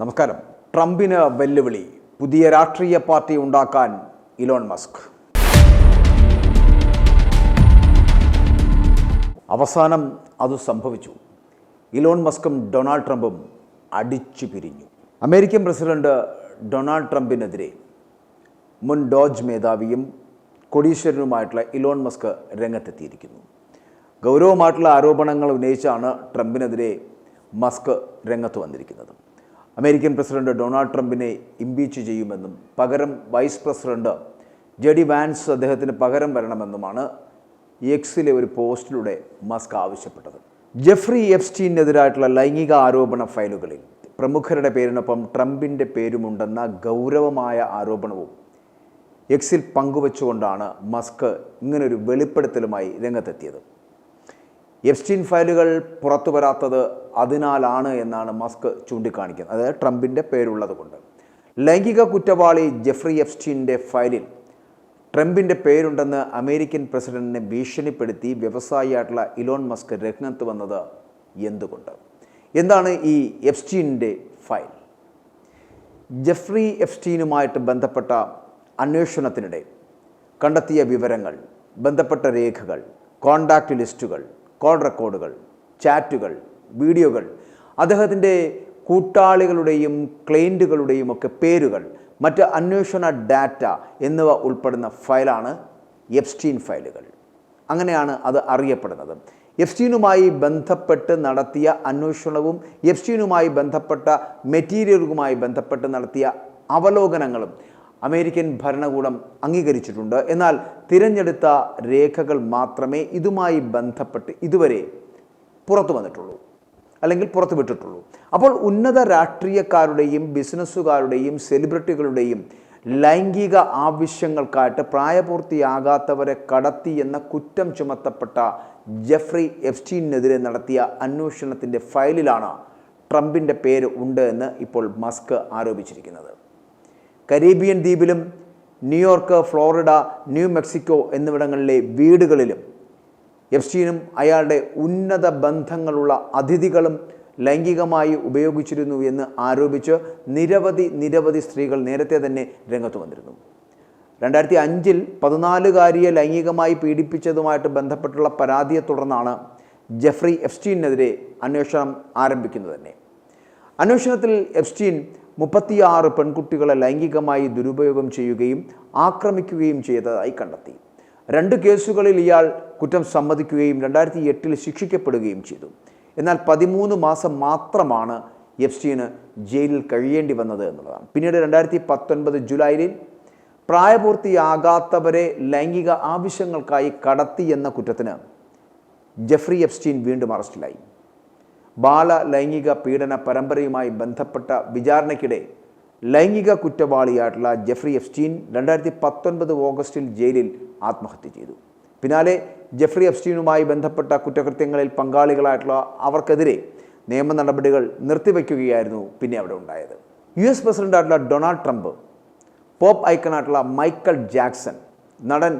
നമസ്കാരം. ട്രംപിന് വെല്ലുവിളി. പുതിയ രാഷ്ട്രീയ പാർട്ടി ഉണ്ടാക്കാൻ ഇലോൺ മസ്ക്. അവസാനം അത് സംഭവിച്ചു. ഇലോൺ മസ്കും ഡൊണാൾഡ് ട്രംപും അടിച്ചു പിരിഞ്ഞു. അമേരിക്കൻ പ്രസിഡന്റ് ഡൊണാൾഡ് ട്രംപിനെതിരെ മുൻ ഡോജ് മേധാവിയും കോടീശ്വരനുമായിട്ടുള്ള ഇലോൺ മസ്ക് രംഗത്തെത്തിയിരിക്കുന്നു. ഗൗരവമായിട്ടുള്ള ആരോപണങ്ങൾ ഉന്നയിച്ചാണ് ട്രംപിനെതിരെ മസ്ക് രംഗത്ത് വന്നിരിക്കുന്നത്. അമേരിക്കൻ പ്രസിഡന്റ് ഡൊണാൾഡ് ട്രംപിനെ ഇംപീച്ച് ചെയ്യുമെന്നും പകരം വൈസ് പ്രസിഡന്റ് JD വാൻസ് അദ്ദേഹത്തിന് പകരം വരണമെന്നുമാണ് എക്സിലെ ഒരു പോസ്റ്റിലൂടെ മസ്ക് ആവശ്യപ്പെട്ടത്. ജെഫ്രി എപ്സ്റ്റീനെതിരായിട്ടുള്ള ലൈംഗിക ആരോപണ ഫയലുകളിൽ പ്രമുഖരുടെ പേരിനൊപ്പം ട്രംപിൻ്റെ പേരുമുണ്ടെന്ന ഗൗരവമായ ആരോപണവും എക്സിൽ പങ്കുവച്ചുകൊണ്ടാണ് മസ്ക് ഇങ്ങനൊരു വെളിപ്പെടുത്തലുമായി രംഗത്തെത്തിയത്. എപ്സ്റ്റീൻ ഫയലുകൾ പുറത്തു വരാത്തത് അതിനാലാണ് എന്നാണ് മസ്ക് ചൂണ്ടിക്കാണിക്കുന്നത്. അതായത് ട്രംപിൻ്റെ പേരുള്ളത് കൊണ്ട്. ലൈംഗിക കുറ്റവാളി ജെഫ്രി എപ്സ്റ്റീൻ്റെ ഫയലിൽ ട്രംപിൻ്റെ പേരുണ്ടെന്ന് അമേരിക്കൻ പ്രസിഡന്റിനെ ഭീഷണിപ്പെടുത്തി വ്യവസായിയായിട്ടുള്ള ഇലോൺ മസ്ക് രംഗത്ത് വന്നത് എന്തുകൊണ്ട്? എന്താണ് ഈ എപ്സ്റ്റീൻ്റെ ഫയൽ? ജെഫ്രി എപ്സ്റ്റീനുമായിട്ട് ബന്ധപ്പെട്ട അന്വേഷണത്തിനിടെ കണ്ടെത്തിയ വിവരങ്ങൾ, ബന്ധപ്പെട്ട രേഖകൾ, കോണ്ടാക്റ്റ് ലിസ്റ്റുകൾ, കോൾ റെക്കോർഡുകൾ, ചാറ്റുകൾ, വീഡിയോകൾ, അദ്ദേഹത്തിൻ്റെ കൂട്ടാളികളുടെയും ക്ലയൻറ്റുകളുടെയും ഒക്കെ പേരുകൾ, മറ്റ് അന്വേഷണ ഡാറ്റ എന്നിവ ഉൾപ്പെടുന്ന ഫയലാണ് എപ്സ്റ്റീൻ ഫയലുകൾ. അങ്ങനെയാണ് അത് അറിയപ്പെടുന്നത്. എപ്സ്റ്റീനുമായി ബന്ധപ്പെട്ട് നടത്തിയ അന്വേഷണവും എപ്സ്റ്റീനുമായി ബന്ധപ്പെട്ട മെറ്റീരിയലുമായി ബന്ധപ്പെട്ട് നടത്തിയ അവലോകനങ്ങളും അമേരിക്കൻ ഭരണകൂടം അംഗീകരിച്ചിട്ടുണ്ട്. എന്നാൽ തിരഞ്ഞെടുത്ത രേഖകൾ മാത്രമേ ഇതുമായി ബന്ധപ്പെട്ട് ഇതുവരെ പുറത്തു വന്നിട്ടുള്ളൂ, അല്ലെങ്കിൽ പുറത്തു വിട്ടിട്ടുള്ളൂ. അപ്പോൾ ഉന്നത രാഷ്ട്രീയക്കാരുടെയും ബിസിനസ്സുകാരുടെയും സെലിബ്രിറ്റികളുടെയും ലൈംഗിക ആവശ്യങ്ങൾക്കായിട്ട് പ്രായപൂർത്തിയാകാത്തവരെ കടത്തി എന്ന കുറ്റം ചുമത്തപ്പെട്ട ജെഫ്രി എപ്സ്റ്റീനെതിരെ നടത്തിയ അന്വേഷണത്തിൻ്റെ ഫയലിലാണ് ട്രംപിൻ്റെ പേര് ഉണ്ട് എന്ന് ഇപ്പോൾ മസ്ക് ആരോപിച്ചിരിക്കുന്നത്. കരീബിയൻ ദ്വീപിലും ന്യൂയോർക്ക്, ഫ്ലോറിഡ, ന്യൂ മെക്സിക്കോ എന്നിവിടങ്ങളിലെ വീടുകളിലും എപ്സ്റ്റീനും അയാളുടെ ഉന്നത ബന്ധങ്ങളുള്ള അതിഥികളും ലൈംഗികമായി ഉപയോഗിച്ചിരുന്നു എന്ന് ആരോപിച്ച് നിരവധി സ്ത്രീകൾ നേരത്തെ തന്നെ രംഗത്ത് വന്നിരുന്നു. 2005 14-കാരിയെ ലൈംഗികമായി പീഡിപ്പിച്ചതുമായിട്ട് ബന്ധപ്പെട്ടുള്ള പരാതിയെ തുടർന്നാണ് ജെഫ്രി എപ്സ്റ്റീനെതിരെ അന്വേഷണം ആരംഭിക്കുന്നത് തന്നെ. അന്വേഷണത്തിൽ എപ്സ്റ്റീൻ 36 പെൺകുട്ടികളെ ലൈംഗികമായി ദുരുപയോഗം ചെയ്യുകയും ആക്രമിക്കുകയും ചെയ്തതായി കണ്ടെത്തി. 2 കേസുകളിൽ ഇയാൾ കുറ്റം സമ്മതിക്കുകയും 2008 ശിക്ഷിക്കപ്പെടുകയും ചെയ്തു. എന്നാൽ 13 മാസം മാത്രമാണ് എപ്സ്റ്റീന് ജയിലിൽ കഴിയേണ്ടി വന്നത് എന്നുള്ളതാണ്. പിന്നീട് 2019 ജൂലൈയിൽ പ്രായപൂർത്തിയാകാത്തവരെ ലൈംഗിക ആവശ്യങ്ങൾക്കായി കടത്തി എന്ന കുറ്റത്തിന് ജെഫ്രി എപ്സ്റ്റീൻ വീണ്ടും അറസ്റ്റിലായി. ബാല ലൈംഗിക പീഡന പരമ്പരയുമായി ബന്ധപ്പെട്ട വിചാരണയ്ക്കിടെ ലൈംഗിക കുറ്റവാളിയായിട്ടുള്ള ജെഫ്രി എപ്സ്റ്റീൻ 2019 ഓഗസ്റ്റിൽ ജയിലിൽ ആത്മഹത്യ ചെയ്തു. പിന്നാലെ ജെഫ്രി എപ്സ്റ്റീനുമായി ബന്ധപ്പെട്ട കുറ്റകൃത്യങ്ങളിൽ പങ്കാളികളായിട്ടുള്ള അവർക്കെതിരെ നിയമ നടപടികൾ നിർത്തിവെക്കുകയായിരുന്നു പിന്നെ അവിടെ ഉണ്ടായത്. US പ്രസിഡന്റായിട്ടുള്ള ഡൊണാൾഡ് ട്രംപ്, പോപ്പ് ഐക്കണായിട്ടുള്ള മൈക്കൽ ജാക്സൺ, നടൻ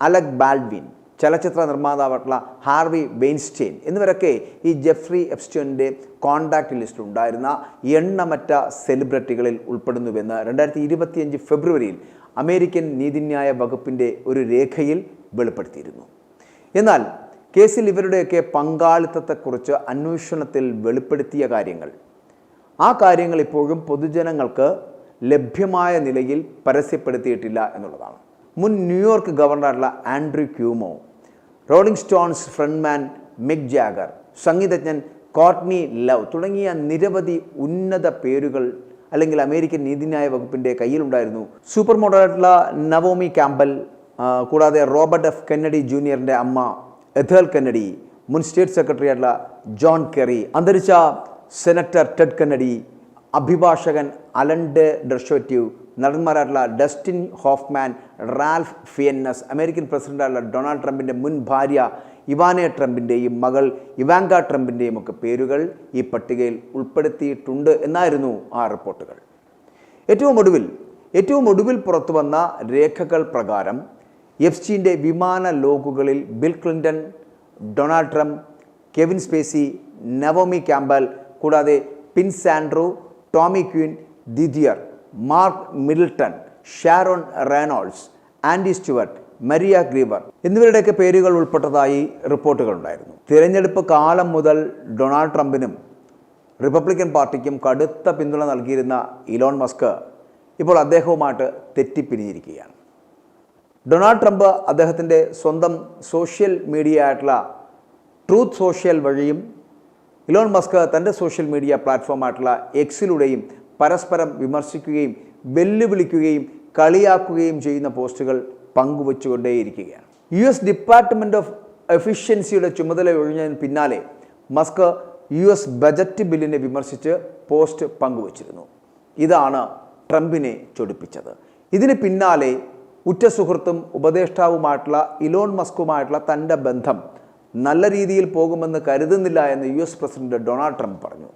അലക് ബാൽഡ്വിൻ, ചലച്ചിത്ര നിർമ്മാതാവായിട്ടുള്ള ഹാർവി വെയിൻസ്റ്റൈൻ എന്നിവരൊക്കെ ഈ ജെഫ്രി എപ്സ്റ്റീൻ്റെ കോണ്ടാക്റ്റ് ലിസ്റ്റിൽ ഉണ്ടായിരുന്ന എണ്ണമറ്റ സെലിബ്രിറ്റികളിൽ ഉൾപ്പെടുന്നുവെന്ന് 2025 ഫെബ്രുവരിയിൽ അമേരിക്കൻ നീതിന്യായ വകുപ്പിൻ്റെ ഒരു രേഖയിൽ വെളിപ്പെടുത്തിയിരുന്നു. എന്നാൽ കേസിൽ ഇവരുടെയൊക്കെ പങ്കാളിത്തത്തെക്കുറിച്ച് അന്വേഷണത്തിൽ വെളിപ്പെടുത്തിയ ആ കാര്യങ്ങൾ ഇപ്പോഴും പൊതുജനങ്ങൾക്ക് ലഭ്യമായ നിലയിൽ പരസ്യപ്പെടുത്തിയിട്ടില്ല എന്നുള്ളതാണ്. മുൻ ന്യൂയോർക്ക് ഗവർണറായിട്ടുള്ള Andrew Cuomo, Rolling Stones frontman Mick Jagger, സംഗീതജ്ഞൻ കോർട്ട്നി ലവ് തുടങ്ങിയ നിരവധി ഉന്നത പേരുകൾ അല്ലെങ്കിൽ അമേരിക്കൻ നീതിന്യായ വകുപ്പിൻ്റെ കയ്യിലുണ്ടായിരുന്നു. സൂപ്പർ മോഡലായിട്ടുള്ള നവോമി ക്യാമ്പൽ, കൂടാതെ റോബർട്ട് F. കെന്നഡി ജൂനിയറിൻ്റെ അമ്മ എഥേൽ കെന്നഡി, മുൻ സ്റ്റേറ്റ് സെക്രട്ടറി ആയിട്ടുള്ള ജോൺ കെറി, അന്തരിച്ച സെനറ്റർ ടെഡ് കെന്നഡി, അഭിഭാഷകൻ അലൻ ഡെ ഡെർഷോറ്റ്യൂ, നടന്മാരായിട്ടുള്ള Dustin Hoffman, Ralph Fiennes, American പ്രസിഡന്റായിട്ടുള്ള ഡൊണാൾഡ് ട്രംപിൻ്റെ മുൻ ഭാര്യ ഇവാനെ ട്രംപിൻ്റെയും മകൾ ഇവാങ്ക ട്രംപിൻ്റെയും ഒക്കെ പേരുകൾ ഈ പട്ടികയിൽ ഉൾപ്പെടുത്തിയിട്ടുണ്ട് എന്നായിരുന്നു ആ റിപ്പോർട്ടുകൾ. ഏറ്റവും ഒടുവിൽ പുറത്തു വന്ന രേഖകൾ പ്രകാരം എപ്സ്റ്റീൻ്റെ വിമാന ലോഗുകളിൽ Bill Clinton, Donald Trump, Kevin Spacey, Naomi Campbell കൂടാതെ Prince Andrew, Tommy Queen, Didier, Mark Middleton, Sharon Reynolds, Andy Stewart, Maria Grever എന്നിവരുടെയൊക്കെ പേരുകൾ ഉൾപ്പെട്ടതായി റിപ്പോർട്ടുകളുണ്ടായിരുന്നു. തിരഞ്ഞെടുപ്പ് കാലം മുതൽ ഡൊണാൾഡ് ട്രംപിനും റിപ്പബ്ലിക്കൻ പാർട്ടിക്കും കടുത്ത പിന്തുണ നൽകിയിരുന്ന ഇലോൺ മസ്ക് ഇപ്പോൾ അദ്ദേഹവുമായിട്ട് തെറ്റിപ്പിരിഞ്ഞിരിക്കുകയാണ്. ഡൊണാൾഡ് ട്രംപ് അദ്ദേഹത്തിൻ്റെ സ്വന്തം സോഷ്യൽ മീഡിയ ആയിട്ടുള്ള ട്രൂത്ത് സോഷ്യൽ വഴിയും ഇലോൺ മസ്ക് തൻ്റെ സോഷ്യൽ മീഡിയ പ്ലാറ്റ്ഫോമായിട്ടുള്ള എക്സിലൂടെയും പരസ്പരം വിമർശിക്കുകയും വെല്ലുവിളിക്കുകയും കളിയാക്കുകയും ചെയ്യുന്ന പോസ്റ്റുകൾ പങ്കുവച്ചുകൊണ്ടേയിരിക്കുകയാണ്. US ഡിപ്പാർട്ട്മെൻറ്റ് ഓഫ് എഫിഷ്യൻസിയുടെ ചുമതല ഒഴിഞ്ഞതിന് പിന്നാലെ മസ്ക് US ബജറ്റ് ബില്ലിനെ വിമർശിച്ച് പോസ്റ്റ് പങ്കുവച്ചിരുന്നു. ഇതാണ് ട്രംപിനെ ചൊടിപ്പിച്ചത്. ഇതിന് പിന്നാലെ ഉറ്റ സുഹൃത്തും ഉപദേഷ്ടാവുമായിട്ടുള്ള ഇലോൺ മസ്കുമായിട്ടുള്ള തൻ്റെ ബന്ധം നല്ല രീതിയിൽ പോകുമെന്ന് കരുതുന്നില്ല എന്ന് US പ്രസിഡന്റ് ഡൊണാൾഡ് ട്രംപ് പറഞ്ഞു.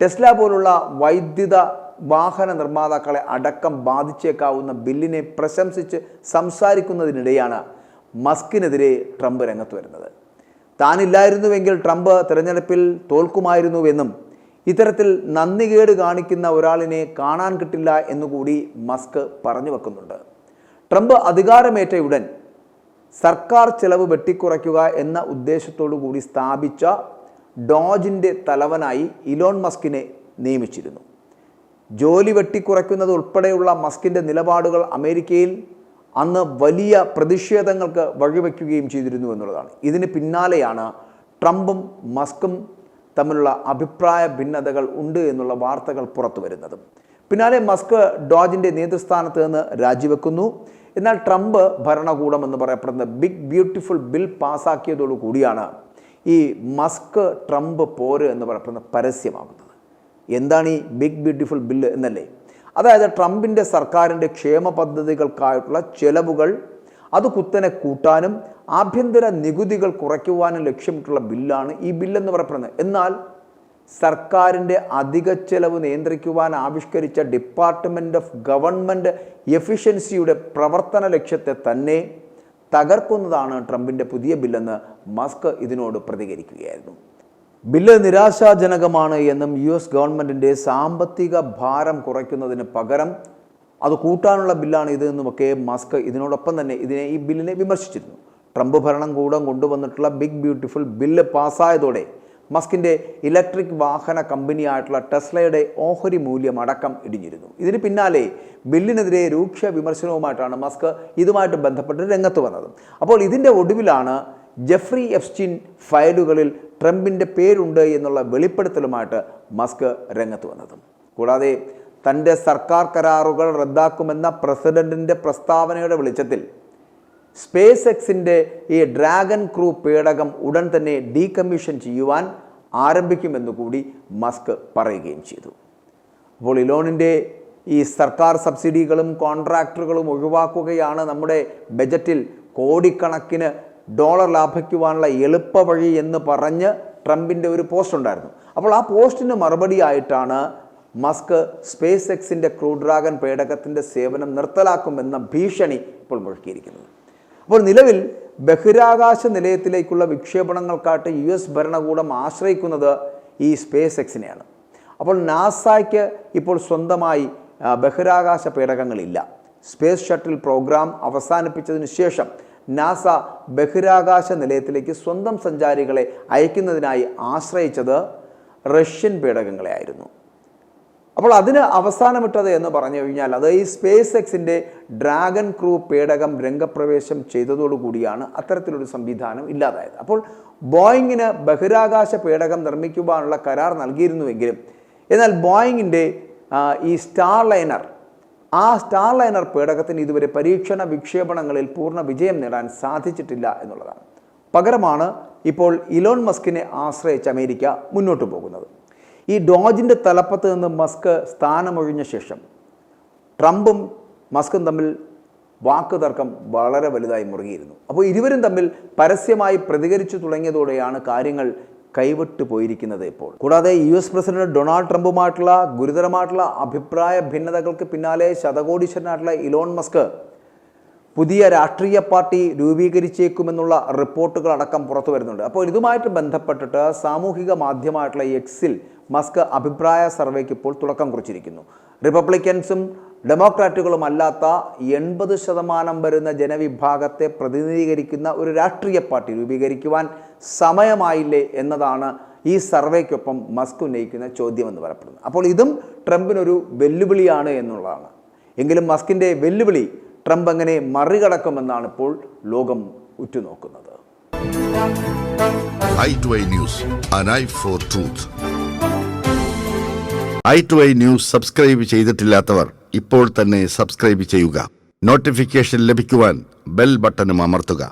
ടെസ്ല പോലുള്ള വൈദ്യുത വാഹന നിർമ്മാതാക്കളെ അടക്കം ബാധിച്ചേക്കാവുന്ന ബില്ലിനെ പ്രശംസിച്ച് സംസാരിക്കുന്നതിനിടെയാണ് മസ്കിനെതിരെ ട്രംപ് രംഗത്ത് വരുന്നത്. താനില്ലായിരുന്നുവെങ്കിൽ ട്രംപ് തിരഞ്ഞെടുപ്പിൽ തോൽക്കുമായിരുന്നുവെന്നും ഇത്തരത്തിൽ നന്ദികേട് കാണിക്കുന്ന ഒരാളിനെ കാണാൻ കിട്ടില്ല എന്നുകൂടി മസ്ക് പറഞ്ഞു വെക്കുന്നുണ്ട്. ട്രംപ് അധികാരമേറ്റ ഉടൻ സർക്കാർ ചെലവ് വെട്ടിക്കുറയ്ക്കുക എന്ന ഉദ്ദേശത്തോടു കൂടി സ്ഥാപിച്ച ഡോജിൻ്റെ തലവനായി ഇലോൺ മസ്കിനെ നിയമിച്ചിരുന്നു. ജോലി വെട്ടിക്കുറയ്ക്കുന്നത് ഉൾപ്പെടെയുള്ള മസ്കിൻ്റെ നിലപാടുകൾ അമേരിക്കയിൽ അന്ന് വലിയ പ്രതിഷേധങ്ങൾക്ക് വഴിവെക്കുകയും ചെയ്തിരുന്നു എന്നുള്ളതാണ്. ഇതിന് പിന്നാലെയാണ് ട്രംപും മസ്കും തമ്മിലുള്ള അഭിപ്രായ ഭിന്നതകൾ ഉണ്ട് എന്നുള്ള വാർത്തകൾ പുറത്തു വരുന്നത്. പിന്നാലെ മസ്ക് ഡോജിൻ്റെ നേതൃസ്ഥാനത്ത് നിന്ന് രാജിവെക്കുന്നു. എന്നാൽ ട്രംപ് ഭരണകൂടം എന്ന് പറയപ്പെടുന്ന ബിഗ് ബ്യൂട്ടിഫുൾ ബിൽ പാസ്സാക്കിയതോടു കൂടിയാണ് ഈ മസ്ക് ട്രംപ് പോര് എന്ന് പറയപ്പെടുന്ന പരസ്യമാകുന്നത്. എന്താണ് ഈ ബിഗ് ബ്യൂട്ടിഫുൾ ബില്ല് എന്നല്ലേ? അതായത് ട്രംപിൻ്റെ സർക്കാരിൻ്റെ ക്ഷേമ പദ്ധതികൾക്കായിട്ടുള്ള ചെലവുകൾ അത് കുത്തനെ കൂട്ടാനും ആഭ്യന്തര നികുതികൾ കുറയ്ക്കുവാനും ലക്ഷ്യമിട്ടുള്ള ബില്ലാണ് ഈ ബില്ലെന്ന് പറയപ്പെടുന്നത്. എന്നാൽ സർക്കാരിൻ്റെ അധിക ചെലവ് നിയന്ത്രിക്കുവാൻ ആവിഷ്കരിച്ച ഡിപ്പാർട്ട്മെൻറ്റ് ഓഫ് ഗവൺമെൻറ് എഫിഷ്യൻസിയുടെ പ്രവർത്തന ലക്ഷ്യത്തെ തന്നെ തകർക്കുന്നതാണ് ട്രംപിൻ്റെ പുതിയ ബില്ലെന്ന് മസ്ക് ഇതിനോട് പ്രതികരിക്കുകയായിരുന്നു. ബില്ല് നിരാശാജനകമാണ് എന്നും US ഗവൺമെൻറ്റിൻ്റെ സാമ്പത്തിക ഭാരം കുറയ്ക്കുന്നതിന് പകരം അത് കൂട്ടാനുള്ള ബില്ലാണ് ഇത് എന്നുമൊക്കെ മസ്ക് ഇതിനോടൊപ്പം തന്നെ ഈ ബില്ലിനെ വിമർശിച്ചിരുന്നു. ട്രംപ് ഭരണകൂടം കൊണ്ടുവന്നിട്ടുള്ള ബിഗ് ബ്യൂട്ടിഫുൾ ബില്ല് പാസ്സായതോടെ മസ്കിൻ്റെ ഇലക്ട്രിക് വാഹന കമ്പനിയായിട്ടുള്ള ടെസ്ലയുടെ ഓഹരി മൂല്യം അടക്കം ഇടിഞ്ഞിരുന്നു. ഇതിന് പിന്നാലെ ബില്ലിനെതിരെ രൂക്ഷ വിമർശനവുമായിട്ടാണ് മസ്ക് ഇതുമായിട്ട് ബന്ധപ്പെട്ട് രംഗത്ത് വന്നത്. അപ്പോൾ ഇതിൻ്റെ ഒടുവിലാണ് ജെഫ്രി എപ്സ്റ്റീൻ ഫയലുകളിൽ ട്രംപിൻ്റെ പേരുണ്ട് എന്നുള്ള വെളിപ്പെടുത്തലുമായിട്ട് മസ്ക് രംഗത്ത് വന്നത്. കൂടാതെ തൻ്റെ സർക്കാർ കരാറുകൾ റദ്ദാക്കുമെന്ന പ്രസിഡന്റിൻ്റെ പ്രസ്താവനയുടെ വെളിച്ചത്തിൽ സ്പേസ് എക്സിൻ്റെ ഈ ഡ്രാഗൺ ക്രൂ പേടകം ഉടൻ തന്നെ ഡീകമ്മീഷൻ ചെയ്യുവാൻ ആരംഭിക്കുമെന്ന് കൂടി മസ്ക് പറയുകയും ചെയ്തു. അപ്പോൾ ഇലോണിൻ്റെ ഈ സർക്കാർ സബ്സിഡികളും കോൺട്രാക്ടറുകളും ഒഴിവാക്കുകയാണ് നമ്മുടെ ബജറ്റിൽ കോടിക്കണക്കിന് ഡോളർ ലാഭിക്കുവാനുള്ള എളുപ്പ വഴി എന്ന് പറഞ്ഞ് ട്രംപിൻ്റെ ഒരു പോസ്റ്റ് ഉണ്ടായിരുന്നു. അപ്പോൾ ആ പോസ്റ്റിന് മറുപടിയായിട്ടാണ് മസ്ക് സ്പേസ് എക്സിൻ്റെ ക്രൂ ഡ്രാഗൺ പേടകത്തിൻ്റെ സേവനം നിർത്തലാക്കുമെന്ന ഭീഷണി ഇപ്പോൾ മുഴക്കിയിരിക്കുന്നത്. അപ്പോൾ നിലവിൽ ബഹിരാകാശ നിലയത്തിലേക്കുള്ള വിക്ഷേപണങ്ങൾക്കായിട്ട് US ഭരണകൂടം ആശ്രയിക്കുന്നത് ഈ സ്പേസ് എക്സിനെയാണ്. അപ്പോൾ നാസയ്ക്ക് ഇപ്പോൾ സ്വന്തമായി ബഹിരാകാശ പേടകങ്ങളില്ല. സ്പേസ് ഷട്ടിൽ പ്രോഗ്രാം അവസാനിപ്പിച്ചതിന് ശേഷം നാസ ബഹിരാകാശ നിലയത്തിലേക്ക് സ്വന്തം സഞ്ചാരികളെ അയക്കുന്നതിനായി ആശ്രയിച്ചത് റഷ്യൻ പേടകങ്ങളെ ആയിരുന്നു. അപ്പോൾ അതിന് അവസാനമിട്ടത് എന്ന് പറഞ്ഞു കഴിഞ്ഞാൽ അത് ഈ സ്പേസ് എക്സിൻ്റെ ഡ്രാഗൺ ക്രൂ പേടകം രംഗപ്രവേശം ചെയ്തതോടുകൂടിയാണ് അത്തരത്തിലൊരു സംവിധാനം ഇല്ലാതായത്. അപ്പോൾ ബോയിങ്ങിന് ബഹിരാകാശ പേടകം നിർമ്മിക്കുവാനുള്ള കരാർ നൽകിയിരുന്നുവെങ്കിലും എന്നാൽ ബോയിങ്ങിൻ്റെ ഈ സ്റ്റാർ ലൈനർ പേടകത്തിന് ഇതുവരെ പരീക്ഷണ വിക്ഷേപണങ്ങളിൽ പൂർണ്ണ വിജയം നേടാൻ സാധിച്ചിട്ടില്ല എന്നുള്ളതാണ്. പകരമാണ് ഇപ്പോൾ ഇലോൺ മസ്കിനെ ആശ്രയിച്ച് അമേരിക്ക മുന്നോട്ട് പോകുന്നത്. ഈ ഡോജിൻ്റെ തലപ്പത്ത് നിന്ന് മസ്ക് സ്ഥാനമൊഴിഞ്ഞ ശേഷം ട്രംപും മസ്കും തമ്മിൽ വാക്കുതർക്കം വളരെ വലുതായി മുറുകിയിരുന്നു. അപ്പോൾ ഇരുവരും തമ്മിൽ പരസ്യമായി പ്രതികരിച്ചു തുടങ്ങിയതോടെയാണ് കാര്യങ്ങൾ കൈവിട്ടു പോയിരിക്കുന്നത് ഇപ്പോൾ. കൂടാതെ US പ്രസിഡന്റ് ഡൊണാൾഡ് ട്രംപുമായിട്ടുള്ള ഗുരുതരമായിട്ടുള്ള അഭിപ്രായ ഭിന്നതകൾക്ക് പിന്നാലെ ശതകോടീശ്വരനായിട്ടുള്ള ഇലോൺ മസ്ക് പുതിയ രാഷ്ട്രീയ പാർട്ടി രൂപീകരിച്ചേക്കുമെന്നുള്ള റിപ്പോർട്ടുകൾ അടക്കം പുറത്തു വരുന്നുണ്ട്. അപ്പോൾ ഇതുമായിട്ട് ബന്ധപ്പെട്ടിട്ട് സാമൂഹിക മാധ്യമമായിട്ടുള്ള എക്സിൽ മസ്ക് അഭിപ്രായ സർവേക്ക് ഇപ്പോൾ തുടക്കം കുറിച്ചിരിക്കുന്നു. റിപ്പബ്ലിക്കൻസും ഡെമോക്രാറ്റുകളും അല്ലാത്ത 80% വരുന്ന ജനവിഭാഗത്തെ പ്രതിനിധീകരിക്കുന്ന ഒരു രാഷ്ട്രീയ പാർട്ടി രൂപീകരിക്കുവാൻ സമയമായില്ലേ എന്നതാണ് ഈ സർവേക്കൊപ്പം മസ്ക് ഉന്നയിക്കുന്ന ചോദ്യമെന്ന് പറയപ്പെടുന്നത്. അപ്പോൾ ഇതും ട്രംപിനൊരു വെല്ലുവിളിയാണ് എന്നുള്ളതാണ്. എങ്കിലും മസ്കിൻ്റെ വെല്ലുവിളി ട്രംപ് എങ്ങനെ മറികടക്കുമെന്നാണ് ഇപ്പോൾ ലോകം ഉറ്റുനോക്കുന്നത്. i2i News, an eye for truth. i2i News subscribe ചെയ്തിട്ടില്ലാത്തവർ ഇപ്പോൾ തന്നെ സബ്സ്ക്രൈബ് ചെയ്യുക. നോട്ടിഫിക്കേഷൻ ലഭിക്കുവാൻ ബെൽ ബട്ടണും അമർത്തുക.